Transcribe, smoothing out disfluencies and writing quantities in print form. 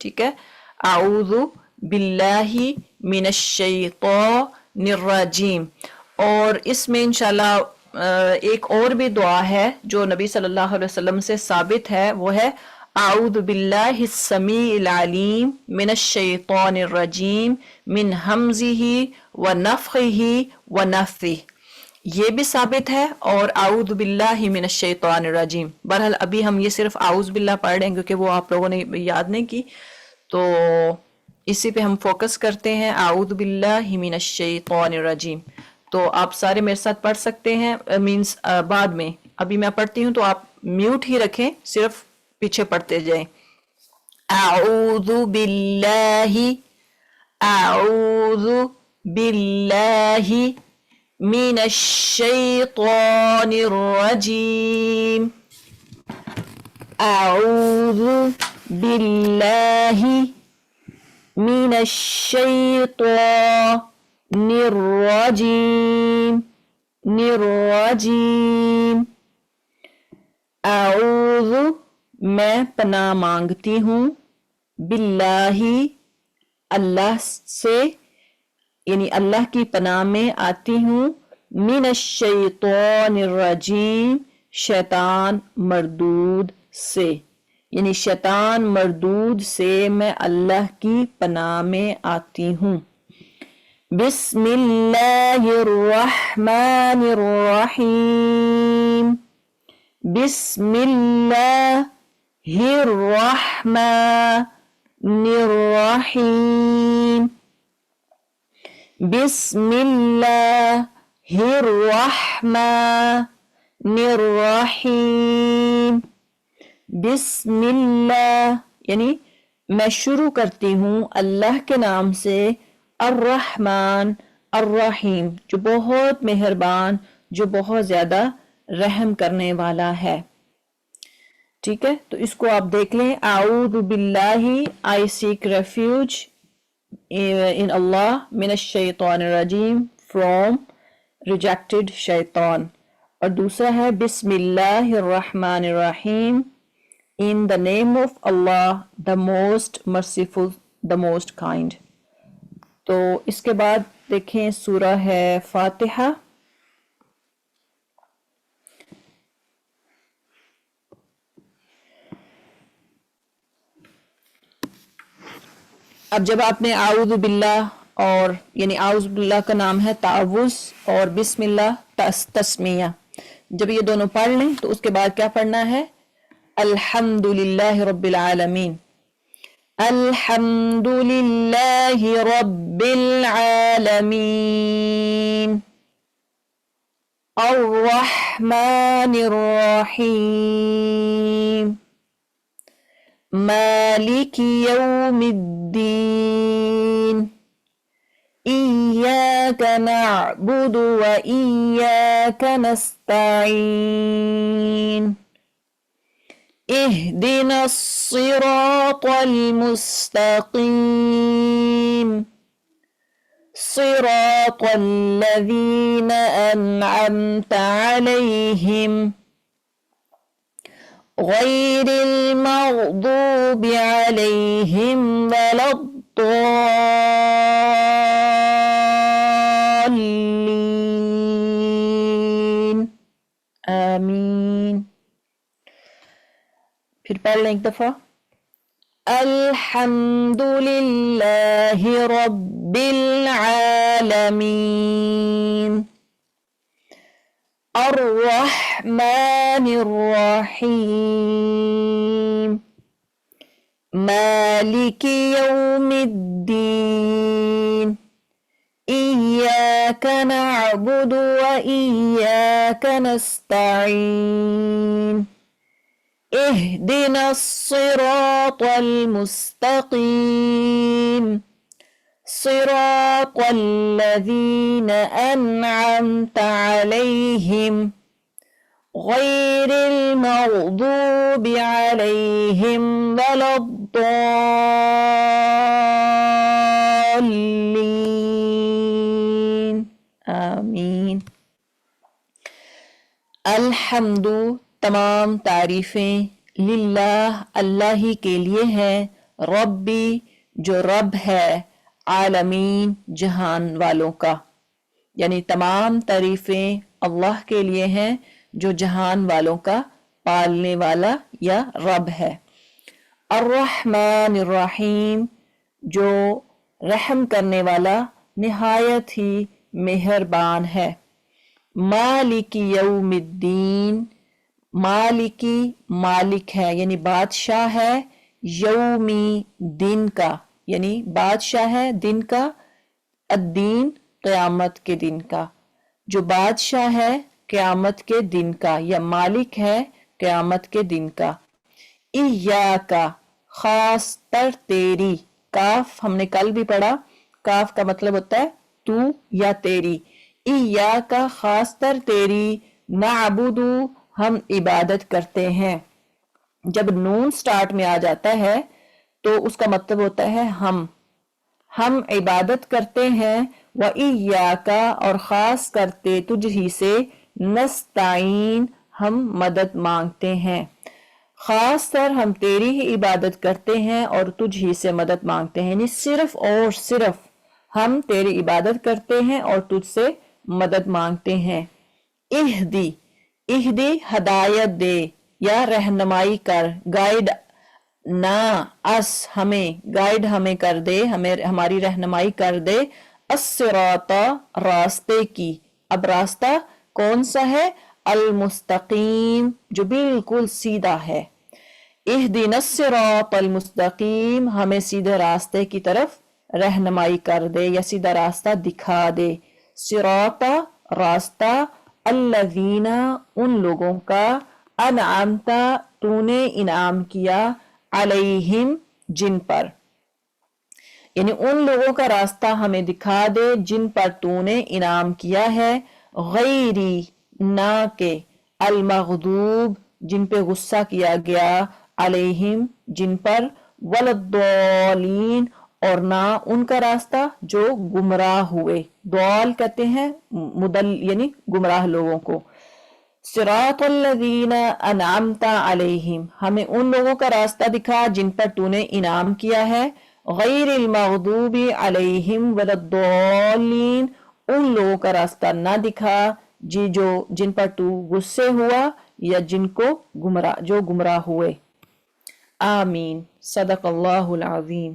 ٹھیک ہے. اعوذ باللہ من الشیطان الرجیم. اور اس میں انشاءاللہ ایک اور بھی دعا ہے جو نبی صلی اللہ علیہ وسلم سے ثابت ہے، وہ ہے اعوذ باللہ السمیع العلیم من الشیطان الرجیم من ہمزہ ونفخہ ونفثہ. یہ بھی ثابت ہے، اور اعوذ باللہ من الشیطان الرجیم. بہرحال ابھی ہم یہ صرف اعوذ باللہ پڑھ رہے ہیں کیونکہ وہ آپ لوگوں نے یاد نہیں کی، تو اسی پہ ہم فوکس کرتے ہیں. اعوذ باللہ من الشیطان الرجیم. تو آپ سارے میرے ساتھ پڑھ سکتے ہیں، مینس بعد میں. ابھی میں پڑھتی ہوں تو آپ میوٹ ہی رکھیں، صرف پیچھے پڑھتے جائیں. اعوذ باللہ، اعوذ باللہ من الشیطان الرجیم. اعوذ باللہ من الشیطان الرجیم الرجیم. اعوذ میں پناہ مانگتی ہوں، باللہ اللہ سے، یعنی اللہ کی پناہ میں آتی ہوں، من الشیطان الرجیم شیطان مردود سے، یعنی شیطان مردود سے میں اللہ کی پناہ میں آتی ہوں. بسم اللہ الرحمن الرحیم. بسم اللہ الرحمن الرحیم. بسم اللہ الرحمن الرحیم. بسم اللہ یعنی میں شروع کرتی ہوں اللہ کے نام سے، الرحمن الرحیم جو بہت مہربان، جو بہت زیادہ رحم کرنے والا ہے. ٹھیک ہے، تو اس کو آپ دیکھ لیں. اعوذ باللہ I seek refuge in Allah من الشیطان الرجیم from rejected شیطان. اور دوسرا ہے بسم اللہ الرحمن الرحیم in the name of Allah the most merciful the most kind. تو اس کے بعد دیکھیں سورہ ہے فاتحہ. اب جب آپ نے اعوذ باللہ، اور یعنی اعوذ باللہ کا نام ہے تعوذ، اور بسم اللہ تسمیہ، جب یہ دونوں پڑھ لیں تو اس کے بعد کیا پڑھنا ہے؟ الحمد للہ رب العالمین. الحمد للہ رب العالمین الرحمن الرحیم مالک یوم الدین ایاک نعبد و ایاک نستعین اهدنا الصراط المستقيم صراط الذين أنعمت عليهم غير المغضوب عليهم ولا الضالين آمين. پھر پڑھ لیں ایک دفعہ. الحمد للہ رب العالمین الرحمن الرحیم مالک یوم الدین ایاک نعبد و ایاک نستعین اهدنا الصراط المستقيم صراط الذين أنعمت عليهم غير المغضوب عليهم ولا الضالين آمین. الحمد تمام تعریفیں، للہ اللہ ہی کے لیے ہیں، ربی جو رب ہے، عالمین جہان والوں کا، یعنی تمام تعریفیں اللہ کے لیے ہیں جو جہان والوں کا پالنے والا یا رب ہے۔ الرحمن الرحیم جو رحم کرنے والا نہایت ہی مہربان ہے۔ مالک یوم الدین مالکی مالک ہے یعنی بادشاہ ہے، یومی دن کا یعنی بادشاہ ہے دن کا، الدین قیامت کے دن کا، جو بادشاہ ہے قیامت کے دن کا یا مالک ہے قیامت کے دن کا۔ ایاکا خاص تر تیری، کاف ہم نے کل بھی پڑھا، کاف کا مطلب ہوتا ہے تو یا تیری، ایاکا خاص تر تیری، نعبدو ہم عبادت کرتے ہیں۔ جب نون سٹارٹ میں آ جاتا ہے تو اس کا مطلب ہوتا ہے ہم عبادت کرتے ہیں، وَإِيَّاكَ اور خاص کرتے تجھ ہی سے، نستعین ہم مدد مانگتے ہیں، خاص طر ہم تیری ہی عبادت کرتے ہیں اور تجھ ہی سے مدد مانگتے ہیں، یعنی صرف اور صرف ہم تیری عبادت کرتے ہیں اور تجھ سے مدد مانگتے ہیں۔ اہدی اہدی ہدایت دے یا رہنمائی کر، گائیڈ نا اس ہمیں، گائیڈ ہمیں کر دے، ہمیں ہماری رہنمائی کر دے، الصراط راستے کی، اب راستہ کون سا ہے؟ المستقیم جو بالکل سیدھا ہے۔ اہدنا الصراط المستقیم ہمیں سیدھے راستے کی طرف رہنمائی کر دے یا سیدھا راستہ دکھا دے، صراط راستہ، الذین ان لوگوں کا، انعمت تو نے انعام کیا، علیہم جن پر، یعنی ان لوگوں کا راستہ ہمیں دکھا دے جن پر تو نے انعام کیا ہے، غیری نہ کہ، المغضوب جن پہ غصہ کیا گیا، علیہم جن پر، وللضالین اور نہ ان کا راستہ جو گمراہ ہوئے، ضال کہتے ہیں مدل یعنی گمراہ لوگوں کو۔ صراط الذین انعمت علیہم ہمیں ان لوگوں کا راستہ دکھا جن پر تو نے انعام کیا ہے، غیر المغضوب علیہم ولا الضالین ان لوگوں کا راستہ نہ دکھا جن پر تو غصے ہوا یا جو گمراہ ہوئے۔ آمین۔ صدق اللہ العظیم۔